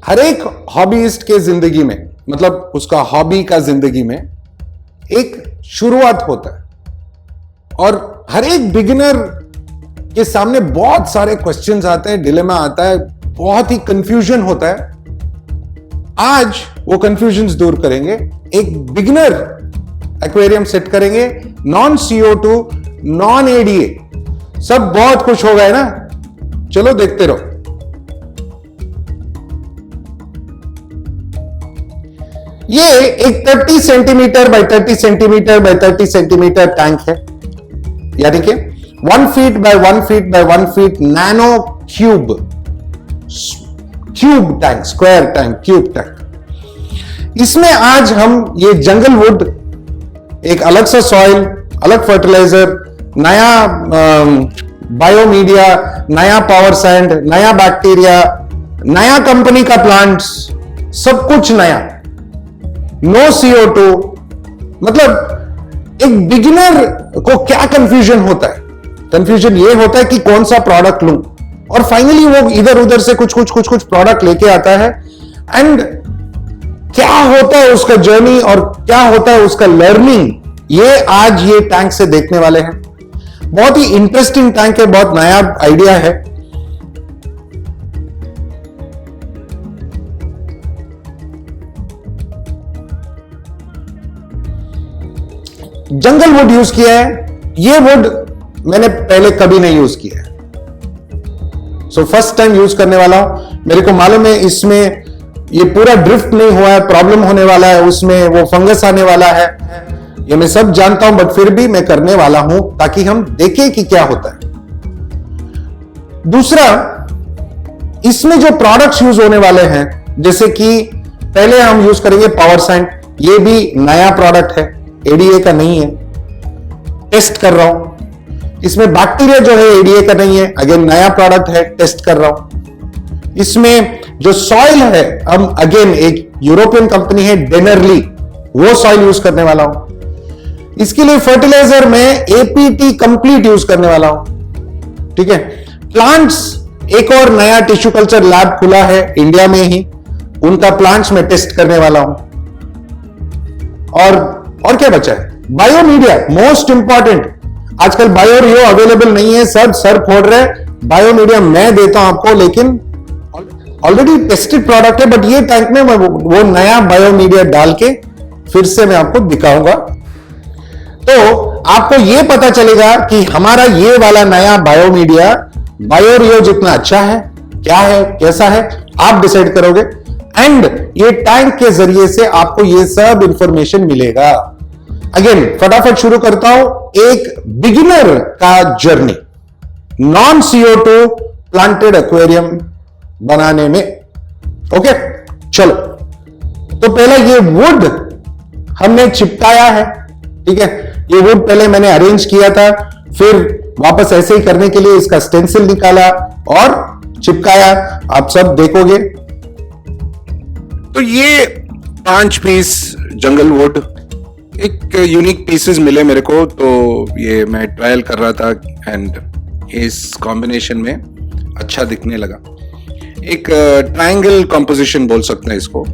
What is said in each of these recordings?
हर एक हॉबीइस्ट के जिंदगी में, मतलब उसका हॉबी का जिंदगी में एक शुरुआत होता है, और हर एक बिगिनर के सामने बहुत सारे क्वेश्चंस आते हैं, डिलेमा आता है, बहुत ही कंफ्यूजन होता है। आज वो कंफ्यूजन्स दूर करेंगे, एक बिगिनर एक्वेरियम सेट करेंगे, नॉन CO2, नॉन ADA। सब बहुत खुश हो गए ना? चलो देखते रहो। ये एक 30 centimetre bye 30 centimetre bye 30 centimetre tank है, यानी कि 1 feet by 1 feet by 1 feet nano cube tank, square tank, cube tank. इसमें आज हम ये जंगल वुड, एक अलग सा सॉइल, अलग फर्टिलाइजर, नया बायोमीडिया, नया पावर सैंड, नया बैक्टीरिया, नया कंपनी का प्लांट्स, सब कुछ नया, नो CO2। मतलब एक बिगिनर को क्या कंफ्यूजन होता है? कंफ्यूजन ये होता है कि कौन सा प्रोडक्ट लूं, और फाइनली वो इधर उधर से कुछ प्रोडक्ट लेके आता है, एंड क्या होता है उसका जर्नी और क्या होता है उसका लर्निंग, ये आज ये टैंक से देखने वाले हैं। बहुत ही इंटरेस्टिंग टैंक है, बहुत नया आइडिया है। जंगल वुड यूज किया है, ये वुड मैंने पहले कभी नहीं यूज किया है, सो फर्स्ट टाइम यूज करने वाला हूं। मेरे को मालूम है इसमें ये पूरा ड्रिफ्ट नहीं हुआ है, प्रॉब्लम होने वाला है, उसमें वो फंगस आने वाला है, ये मैं सब जानता हूं, बट फिर भी मैं करने वाला हूं ताकि हम देखें कि क्या होता है। दूसरा, इसमें जो प्रोडक्ट्स यूज होने वाले हैं, जैसे कि पहले हम यूज करेंगे पावर सैंड, ये भी नया प्रोडक्ट है, ADA का नहीं है, टेस्ट कर रहा हूं। इसमें बैक्टीरिया जो है ADA का नहीं है, अगेन नया प्रोडक्ट है, टेस्ट कर रहा हूं। इसमें जो सॉइल है, हम अगेन एक यूरोपियन कंपनी है डेनरली, वो सॉइल यूज करने वाला हूं। इसके लिए फर्टिलाइजर में APT कंप्लीट यूज करने वाला हूं, ठीक है। प्लांट्स, एक और नया टिश्यू कल्चर लैब खुला है इंडिया में ही, उनका प्लांट्स में टेस्ट करने वाला हूं। और क्या बचा है? Biomedia, most important. आजकल बायोरियो अवेलेबल नहीं है, सब सर फोड़ रहे हैं। बायोमीडिया मैं देता हूं आपको, लेकिन ऑलरेडी टेस्टेड प्रोडक्ट है, बट ये टैंक में मैं वो नया बायोमीडिया डाल के फिर से मैं आपको दिखाऊंगा, तो आपको ये पता चलेगा कि हमारा ये वाला नया बायोमीडिया बायोरियो जितना अच्छा है, क्या है, कैसा है, आप डिसाइड करोगे। एंड ये टैंक के जरिए से आपको ये सब इंफॉर्मेशन मिलेगा। अगेन फटाफट शुरू करता हूं एक बिगिनर का journey, non CO2 planted aquarium बनाने में। ओके, चलो। तो पहले ये वुड हमने चिपकाया है, ठीक है। ये वुड पहले मैंने अरेंज किया था, फिर वापस ऐसे ही करने के लिए इसका स्टेंसिल निकाला और चिपकाया, आप सब देखोगे। तो ये 5 पीस जंगल वुड, एक यूनिक पीसेस मिले मेरे को, तो ये मैं ट्रायल कर रहा था, एंड इस कॉम्बिनेशन में अच्छा दिखने लगा। एक ट्रायंगल कॉम्पोजिशन बोल सकते हैं इसको।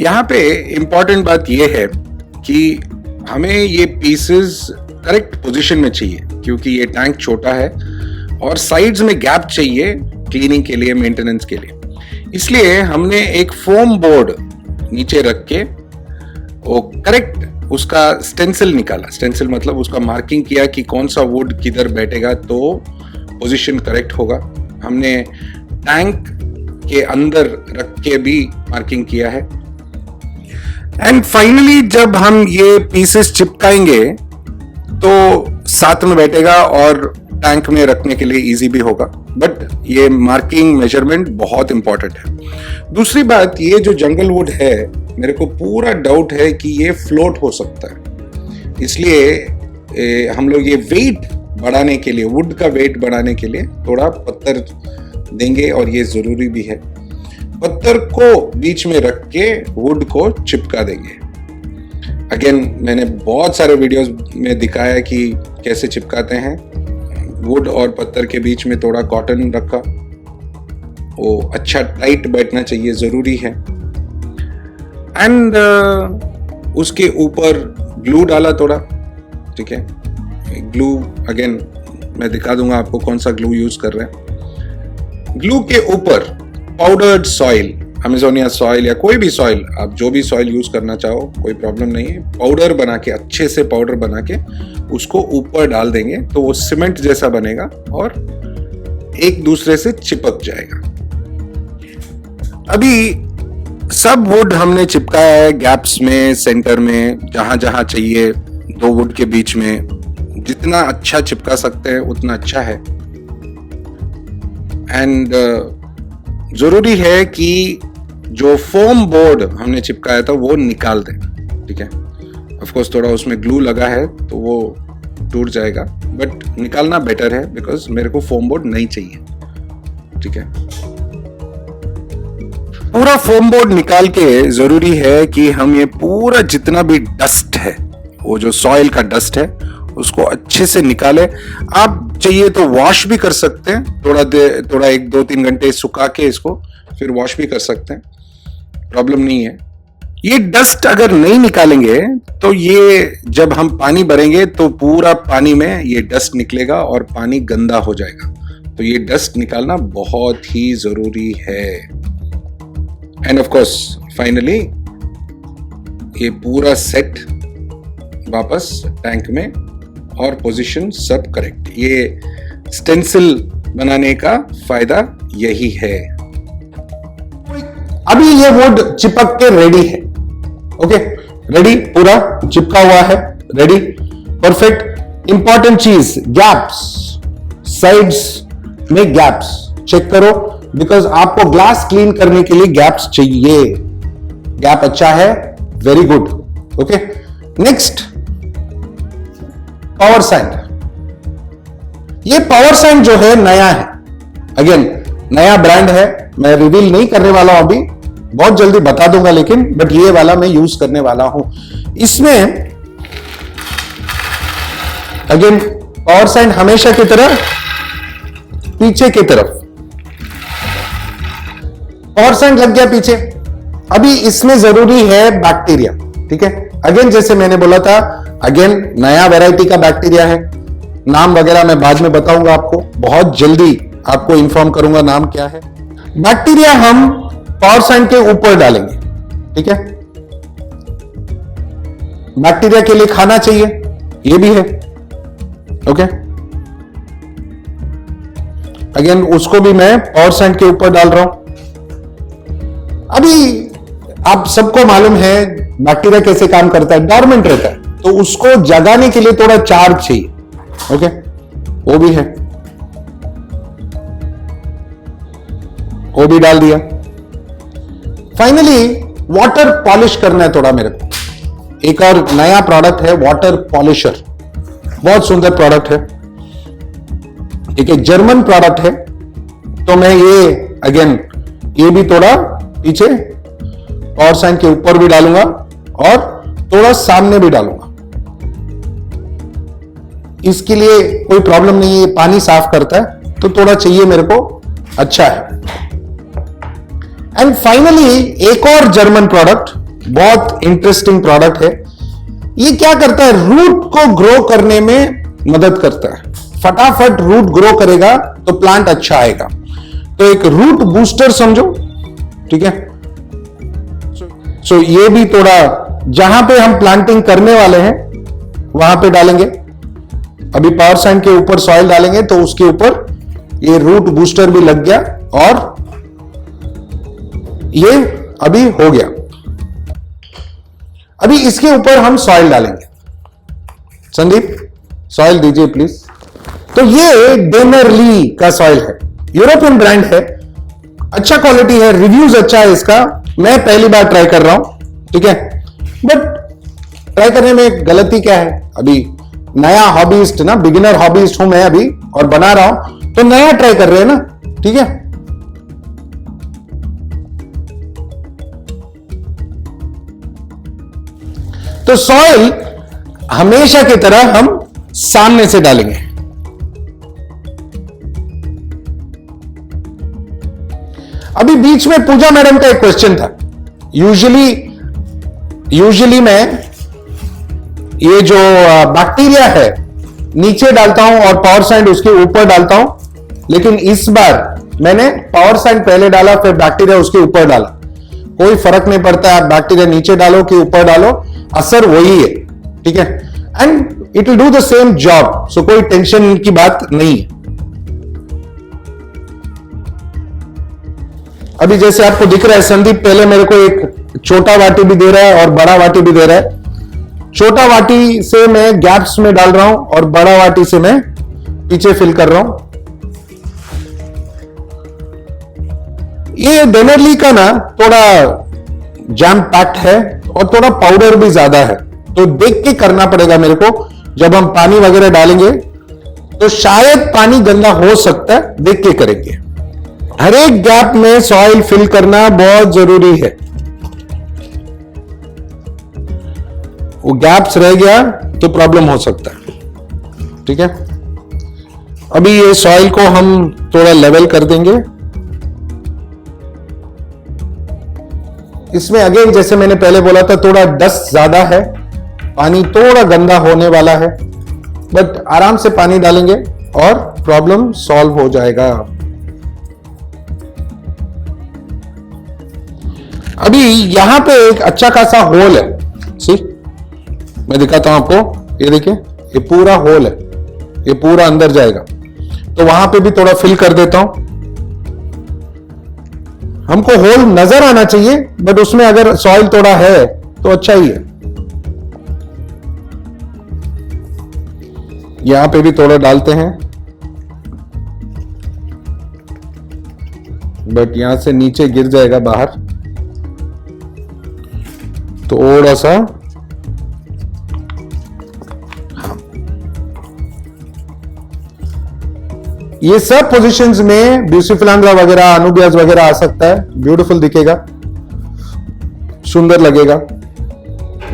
यहाँ पे इंपॉर्टेंट बात यह है कि हमें ये पीसेस करेक्ट पोजीशन में चाहिए, क्योंकि ये टैंक छोटा है और साइड्स में गैप चाहिए क्लीनिंग के लिए, मेंटेनेंस के लिए। इसलिए हमने एक फोम बोर्ड नीचे रख के वो करेक्ट उसका स्टेंसिल निकाला। स्टेंसिल मतलब उसका मार्किंग किया कि कौन सा वुड किधर बैठेगा तो पोजीशन करेक्ट होगा। हमने टैंक के अंदर रख के भी मार्किंग किया है। एंड फाइनली जब हम ये पीसेस चिपकाएंगे तो साथ में बैठेगा और टैंक में रखने के लिए इजी भी होगा, बट ये मार्किंग मेजरमेंट बहुत इंपॉर्टेंट है। दूसरी बात, ये जो जंगल वुड है, मेरे को पूरा डाउट है कि ये फ्लोट हो सकता है, इसलिए हम लोग ये वेट बढ़ाने के लिए, वुड का वेट बढ़ाने के लिए थोड़ा पत्थर देंगे, और ये जरूरी भी है। पत्थर को बीच में रख के वुड को चिपका देंगे। अगेन मैंने बहुत सारे वीडियोस में दिखाया कि कैसे चिपकाते हैं। वुड और पत्थर के बीच में थोड़ा कॉटन रखा, वो अच्छा टाइट बैठना चाहिए, ज़रूरी है। एंड उसके ऊपर ग्लू डाला थोड़ा, ठीक है। ग्लू अगेन मैं दिखा दूंगा आपको कौन सा ग्लू यूज कर रहे हैं। ग्लू के ऊपर पाउडर्ड सॉइल, अमेजोनिया सॉइल या कोई भी सॉइल, आप जो भी सॉइल यूज करना चाहो कोई प्रॉब्लम नहीं है, पाउडर बना के, अच्छे से पाउडर बना के उसको ऊपर डाल देंगे तो वो सीमेंट जैसा बनेगा और एक दूसरे से चिपक जाएगा। अभी सब वुड हमने चिपकाया है गैप्स में, सेंटर में, जहां जहां चाहिए, दो वुड के बीच में। जितना अच्छा चिपका सकते हैं उतना अच्छा है। एंड जरूरी है कि जो फोम बोर्ड हमने चिपकाया था वो निकाल दें, ठीक है। ऑफ कोर्स थोड़ा उसमें ग्लू लगा है तो वो टूट जाएगा, बट निकालना बेटर है बिकॉज मेरे को फोम बोर्ड नहीं चाहिए, ठीक है। पूरा फोम बोर्ड निकाल के जरूरी है कि हम ये पूरा जितना भी डस्ट है, वो जो सॉइल का डस्ट है, उसको अच्छे से निकाले। आप चाहिए तो वॉश भी कर सकते हैं, थोड़ा 1-2-3 घंटे सुखा के इसको फिर वॉश भी कर सकते हैं, प्रॉब्लम नहीं है। ये डस्ट अगर नहीं निकालेंगे तो ये जब हम पानी भरेंगे तो पूरा पानी में ये डस्ट निकलेगा और पानी गंदा हो जाएगा। तो ये डस्ट निकालना बहुत ही जरूरी है। एंड ऑफ कोर्स फाइनली ये पूरा सेट वापस टैंक में और पोजीशन सब करेक्ट। ये स्टेंसिल बनाने का फायदा यही है। अभी ये वुड चिपक के रेडी है, ओके, रेडी, पूरा चिपका हुआ है, रेडी, परफेक्ट। इंपॉर्टेंट चीज, गैप्स, साइड्स में गैप्स चेक करो, बिकॉज आपको ग्लास क्लीन करने के लिए गैप्स चाहिए। गैप अच्छा है, very good, okay. Next, power sand. ये पावर सैंड जो है नया है, अगेन नया ब्रांड है, मैं रिवील नहीं करने वाला हूं अभी, बहुत जल्दी बता दूंगा, लेकिन बट ये वाला मैं यूज करने वाला हूं। इसमें अगेन पावर सैंड हमेशा की तरह पीछे की तरफ, पावर सैंड लग गया पीछे। अभी इसमें जरूरी है बैक्टीरिया, ठीक है। अगेन जैसे मैंने बोला था, अगेन नया वैरायटी का बैक्टीरिया है, नाम वगैरह मैं बाद में बताऊंगा आपको, बहुत जल्दी आपको इंफॉर्म करूंगा नाम क्या है। बैक्टीरिया हम पावर सैंड के ऊपर डालेंगे, ठीक है। बैक्टीरिया के लिए खाना चाहिए, ये भी है, ओके। अगेन उसको भी मैं पावर सैंड के ऊपर डाल रहा हूं। अभी आप सबको मालूम है बैक्टीरिया कैसे काम करता है, डॉर्मेंट रहता है, तो उसको जगाने के लिए थोड़ा चार्ज चाहिए, ओके, वो भी है, वो भी डाल दिया। फाइनली वाटर पॉलिश करना है थोड़ा मेरे को। एक और नया प्रोडक्ट है वाटर पॉलिशर, बहुत सुंदर प्रोडक्ट है, एक जर्मन प्रोडक्ट है। तो मैं ये अगेन ये भी थोड़ा पीछे पावर सैंड के ऊपर भी डालूंगा और थोड़ा सामने भी डालूंगा। इसके लिए कोई प्रॉब्लम नहीं है, पानी साफ करता है, तो थोड़ा चाहिए मेरे को, अच्छा है। एंड फाइनली एक और जर्मन प्रोडक्ट, बहुत इंटरेस्टिंग प्रोडक्ट है। ये क्या करता है, रूट को ग्रो करने में मदद करता है। फटाफट रूट ग्रो करेगा तो प्लांट अच्छा आएगा। तो एक रूट बूस्टर समझो, ठीक है। सो ये भी थोड़ा जहां पे हम प्लांटिंग करने वाले हैं वहां पे डालेंगे। अभी पावर सैंड के ऊपर सॉइल डालेंगे तो उसके ऊपर ये रूट बूस्टर भी लग गया और ये अभी हो गया। अभी इसके ऊपर हम सॉइल डालेंगे। संदीप सॉइल दीजिए प्लीज। तो ये डेनरली का सॉइल है, यूरोपियन ब्रांड है, अच्छा क्वालिटी है, रिव्यूज अच्छा है इसका। मैं पहली बार ट्राई कर रहा हूं, ठीक है, बट ट्राई करने में गलती क्या है, अभी नया हॉबीस्ट ना, बिगिनर हॉबीस्ट हूं मैं अभी और बना रहा हूं, तो नया ट्राई कर रहे हैं ना, ठीक है। तो सॉइल हमेशा की तरह हम सामने से डालेंगे। अभी बीच में पूजा मैडम का एक क्वेश्चन था। यूजुअली मैं ये जो बैक्टीरिया है नीचे डालता हूं और पावर सैंड उसके ऊपर डालता हूं, लेकिन इस बार मैंने पावर सैंड पहले डाला फिर बैक्टीरिया उसके ऊपर डाला। कोई फर्क नहीं पड़ता है आप बैक्टीरिया नीचे डालो कि ऊपर डालो, असर वही है, ठीक है, and it will do the same job, so कोई टेंशन की बात नहीं है। अभी जैसे आपको दिख रहा है संदीप पहले मेरे को एक छोटा वाटी भी दे रहा है और बड़ा वाटी भी दे रहा है। छोटा वाटी से मैं गैप्स में डाल रहा हूं और बड़ा वाटी से मैं पीछे फिल कर रहा हूं। ये डेनरली का ना थोड़ा जैम पैक्ड है और थोड़ा पाउडर भी ज्यादा है, तो देख के करना पड़ेगा मेरे को। जब हम पानी वगैरह डालेंगे तो शायद पानी गंदा हो सकता है, देख के करेंगे। हर एक गैप में सॉइल फिल करना बहुत जरूरी है। वो गैप्स रह गया तो प्रॉब्लम हो सकता है, ठीक है। अभी ये सॉइल को हम थोड़ा लेवल कर देंगे। इसमें अगेन जैसे मैंने पहले बोला था थोड़ा डस्ट ज्यादा है, पानी थोड़ा गंदा होने वाला है, बट आराम से पानी डालेंगे और प्रॉब्लम सॉल्व हो जाएगा। अभी यहां पे एक अच्छा खासा होल है, सी मैं दिखाता हूं आपको, ये देखिए ये पूरा होल है, ये पूरा अंदर जाएगा, तो वहां पे भी थोड़ा फिल कर देता हूं। हमको होल नजर आना चाहिए, बट उसमें अगर सॉइल थोड़ा है तो अच्छा ही है। यहां पे भी थोड़ा डालते हैं, बट यहां से नीचे गिर जाएगा बाहर, थोड़ा सा। हाँ, ये सब पोजीशंस में ब्यूसिफिलांड्रा वगैरह अनुबियास वगैरह आ सकता है, ब्यूटीफुल दिखेगा, सुंदर लगेगा।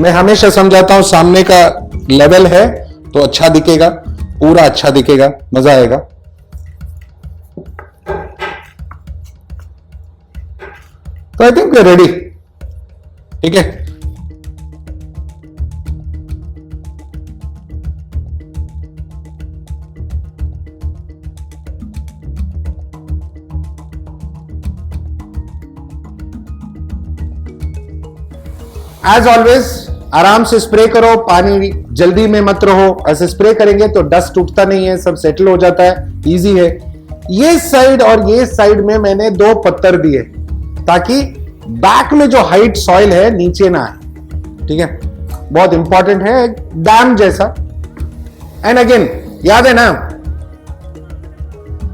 मैं हमेशा समझाता हूं सामने का लेवल है तो अच्छा दिखेगा, पूरा अच्छा दिखेगा, मजा आएगा। तो I think we are ready, ठीक है। एज ऑलवेज आराम से स्प्रे करो, पानी जल्दी में मत रहो, ऐसे स्प्रे करेंगे तो डस्ट उठता नहीं है, सब सेटल हो जाता है, इजी है। ये साइड और ये साइड में मैंने 2 पत्थर दिए ताकि बैक में जो हाइट सॉइल है नीचे ना आए, ठीक है, बहुत इंपॉर्टेंट है, डैम जैसा। एंड अगेन याद है ना,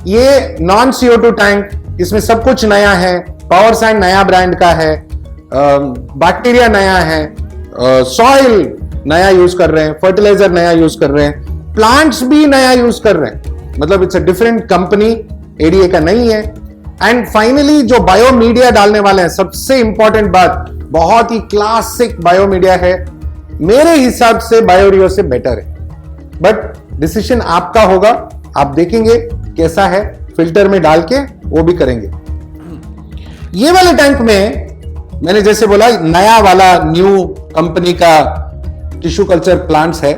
ये नॉन CO2 टैंक, इसमें सब कुछ नया है, पावर सैंड नया ब्रांड का है, बैक्टीरिया नया है, सॉइल नया यूज कर रहे हैं, फर्टिलाइजर नया यूज कर रहे हैं, प्लांट्स भी नया यूज कर रहे हैं, मतलब it's a different company, ADA का नहीं है। एंड फाइनली जो बायोमीडिया डालने वाले हैं, सबसे इंपॉर्टेंट बात, बहुत ही क्लासिक बायोमीडिया है, मेरे हिसाब से बायोरियो से बेटर है, बट डिसीजन आपका होगा, आप देखेंगे कैसा है, फिल्टर में डाल के वो भी करेंगे। ये वाले टैंक में मैंने जैसे बोला नया वाला न्यू कंपनी का टिश्यू कल्चर प्लांट्स है,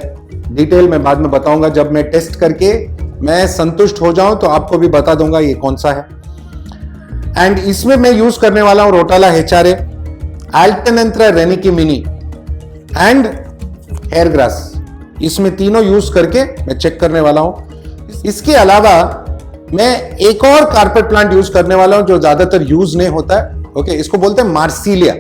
डिटेल में बाद में बताऊंगा, जब मैं टेस्ट करके मैं संतुष्ट हो जाऊं तो आपको भी बता दूंगा ये कौन सा है। एंड इसमें मैं यूज करने वाला हूं rotala HRA, alternanthera reineckii mini and hair grass, इसमें तीनों यूज करके मैं चेक करने वाला हूं। इसके अलावा मैं एक और कारपेट प्लांट यूज करने वाला हूं जो ज्यादातर यूज नहीं होता है, ओके, इसको बोलते हैं मार्सिलिया।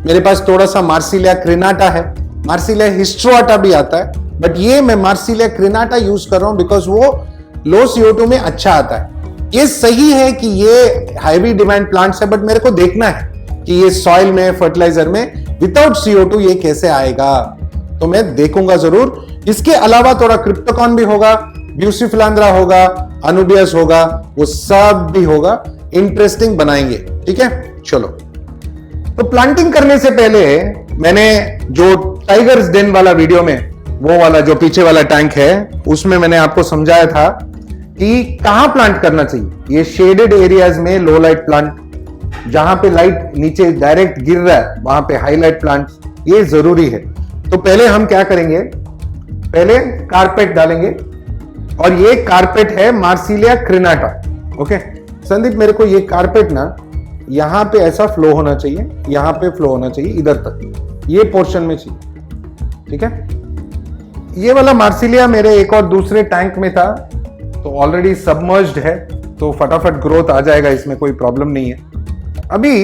मेरे पास थोड़ा सा मार्सिलिया क्रिनाटा है, मार्सिलिया हिस्ट्रोआटा भी आता है, बट ये मैं मार्सिलिया क्रिनाटा यूज कर रहा हूं बिकॉज वो लो CO2 में अच्छा आता है। ये सही है कि ये हाईवी डिमांड प्लांट्स है, बट मेरे को देखना है कि ये सॉइल में, फर्टिलाइजर में विदाउट CO2 ये कैसे आएगा, तो मैं देखूंगा जरूर। इसके अलावा थोड़ा क्रिप्टोकॉन भी होगा, ब्यूसिफिलांड्रा होगा, अनुबियस होगा, वो सब भी होगा, इंटरेस्टिंग बनाएंगे, ठीक है। चलो, तो प्लांटिंग करने से पहले मैंने जो टाइगर्स डेन वाला वीडियो में, वो वाला जो पीछे वाला टैंक है, उसमें मैंने आपको समझाया था कि कहां प्लांट करना चाहिए। ये शेडेड एरियाज में लो लाइट प्लांट, जहां पे लाइट नीचे डायरेक्ट गिर रहा है वहां पे हाईलाइट प्लांट्स, ये जरूरी है। तो पहले हम क्या करेंगे, पहले कारपेट डालेंगे, और ये कारपेट है मार्सिलिया क्रिनाटा। ओके संदीप, मेरे को ये कारपेट ना यहां पे ऐसा फ्लो होना चाहिए, यहां पे फ्लो होना चाहिए इधर तक, ये पोर्शन में चाहिए, ठीक है। ये वाला मार्सिलिया मेरे एक और दूसरे टैंक में था, तो ऑलरेडी सबमर्ज्ड है, तो फटाफट ग्रोथ आ जाएगा, इसमें कोई प्रॉब्लम नहीं है। अभी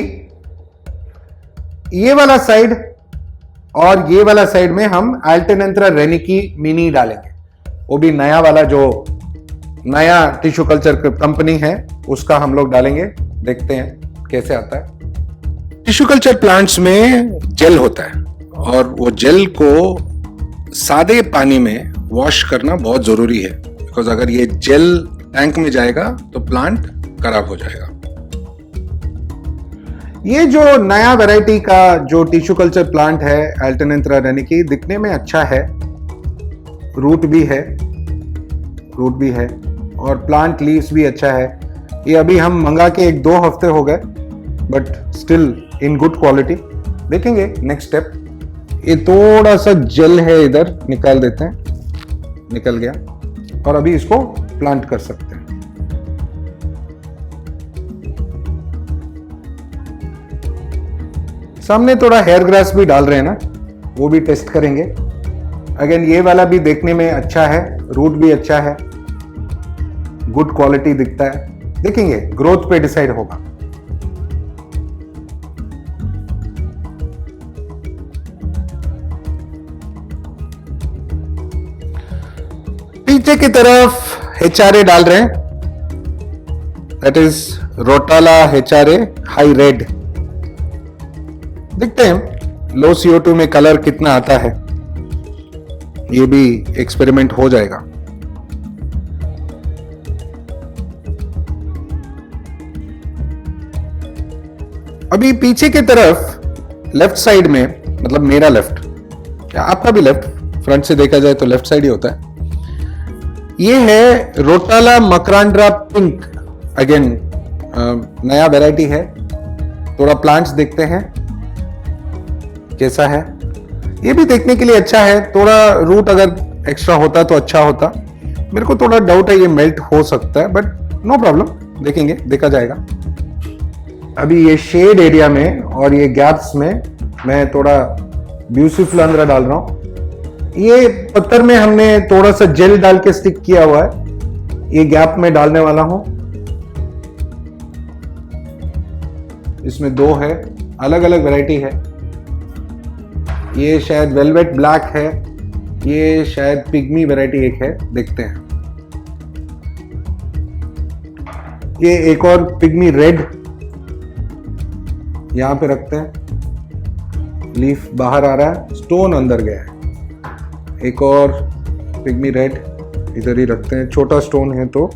ये वाला साइड और ये वाला साइड में हम अल्टेनेंथ्रा रेनिकी मिनी डालेंगे, वो भी नया वाला, जो नया टिश्यू कल्चर कंपनी है उसका हम लोग डालेंगे। देखते हैं कैसे आता है। टिश्यू कल्चर प्लांट्स में जेल होता है, और वो जेल को सादे पानी में वॉश करना बहुत जरूरी है, बिकॉज अगर ये जेल टैंक में जाएगा तो प्लांट खराब हो जाएगा। ये जो नया वैरायटी का जो टिश्यू कल्चर प्लांट है अल्टेनेंथ्रा रेनिकी, दिखने में अच्छा है, रूट भी है और प्लांट लीव्स भी अच्छा है। ये अभी हम मंगा के 1-2 हफ्ते हो गए, but still in good quality. देखेंगे नेक्स्ट स्टेप। ये थोड़ा सा जेल है, इधर निकाल देते हैं, निकल गया, और अभी इसको प्लांट कर सकते हैं। सामने थोड़ा हेयर ग्रास भी डाल रहे हैं ना, वो भी टेस्ट करेंगे। अगेन ये वाला भी देखने में अच्छा है, रूट भी अच्छा है, गुड क्वालिटी दिखता है। देखेंगे, ग्रोथ पे डिसाइड होगा। पीछे की तरफ HRA डाल रहे हैं, that is rotala HRA high red. देखते हैं लो CO2 में कलर कितना आता है, ये भी एक्सपेरिमेंट हो जाएगा। अभी पीछे की तरफ लेफ्ट साइड में, मतलब मेरा लेफ्ट या आपका भी लेफ्ट, फ्रंट से देखा जाए तो लेफ्ट साइड ही होता है, ये है रोटाला मकरांड्रा पिंक। अगेन नया वैरायटी है। थोड़ा प्लांट्स देखते हैं कैसा है। ये भी देखने के लिए अच्छा है, थोड़ा रूट अगर एक्स्ट्रा होता तो अच्छा होता। मेरे को थोड़ा डाउट है ये मेल्ट हो सकता है, बट नो प्रॉब्लम, देखेंगे, देखा जाएगा। अभी ये शेड एरिया में और ये गैप्स में मैं थोड़ा ब्यूसिफ्लांद्रा डाल रहा हूं। ये पत्थर में हमने थोड़ा सा जेल डाल के स्टिक किया हुआ है, ये गैप में डालने वाला हूं। इसमें 2 है, अलग अलग वैरायटी है। ये शायद वेलवेट ब्लैक है, ये शायद पिग्मी वैरायटी एक है, देखते हैं। ये एक और पिग्मी रेड यहां पे रखते हैं। लीफ बाहर आ रहा है, स्टोन अंदर गया है। एक और पिग्मी रेड इधर ही रखते हैं, छोटा स्टोन है तो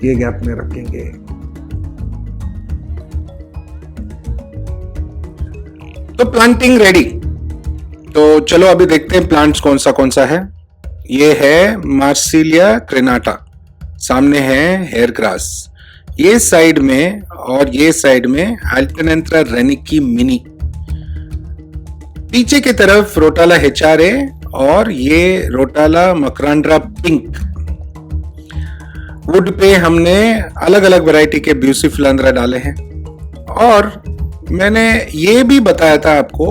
ये गैप में रखेंगे। तो प्लांटिंग रेडी। तो चलो अभी देखते हैं प्लांट्स कौन सा है। ये है मार्सिलिया क्रिनाटा, सामने है हेयर ग्रास, ये साइड में और ये साइड में अल्टेनेंथ्रा रेनिकी मिनी, पीछे की तरफ रोटाला HRA और ये रोटाला मकरांड्रा पिंक। वुड पे हमने अलग अलग वैरायटी के ब्यूसिफ्लांद्रा डाले हैं। और मैंने ये भी बताया था आपको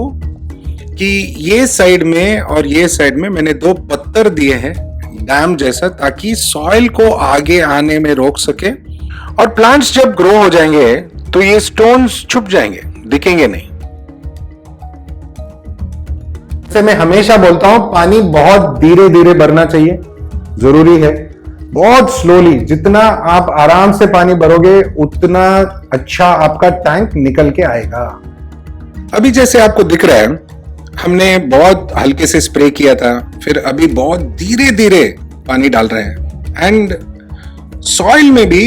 कि ये साइड में और ये साइड में मैंने 2 पत्थर दिए हैं डैम जैसा, ताकि सॉइल को आगे आने में रोक सके, और प्लांट्स जब ग्रो हो जाएंगे तो ये स्टोन्स छुप जाएंगे, दिखेंगे नहीं। से मैं हमेशा बोलता हूं पानी बहुत धीरे धीरे भरना चाहिए, जरूरी है। बहुत स्लोली, जितना आप आराम से पानी भरोगे उतना अच्छा आपका टैंक निकल के आएगा। अभी जैसे आपको दिख रहा है, हमने बहुत हल्के से स्प्रे किया था, फिर अभी बहुत धीरे धीरे पानी डाल रहे हैं, एंड सॉइल में भी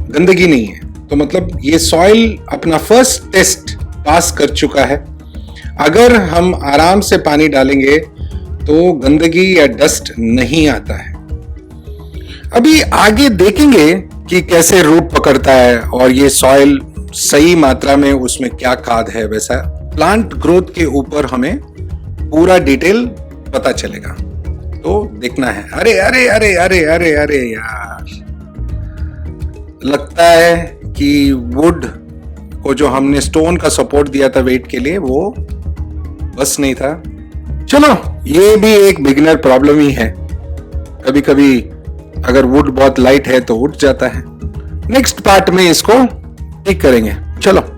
गंदगी नहीं है। तो मतलब ये सॉइल अपना फर्स्ट टेस्ट पास कर चुका है। अगर हम आराम से पानी डालेंगे तो गंदगी या डस्ट नहीं आता है। अभी आगे देखेंगे कि कैसे रूट पकड़ता है और ये सॉइल सही मात्रा में उसमें क्या खाद है, वैसा प्लांट ग्रोथ के ऊपर हमें पूरा डिटेल पता चलेगा। तो देखना है। अरे अरे अरे अरे अरे अरे यार, लगता है कि वुड को जो हमने स्टोन का सपोर्ट दिया था वेट के लिए, वो बस नहीं था। चलो, ये भी एक बिगिनर प्रॉब्लम ही है। कभी कभी अगर वुड बहुत लाइट है तो उठ जाता है। नेक्स्ट पार्ट में इसको ठीक करेंगे। चलो।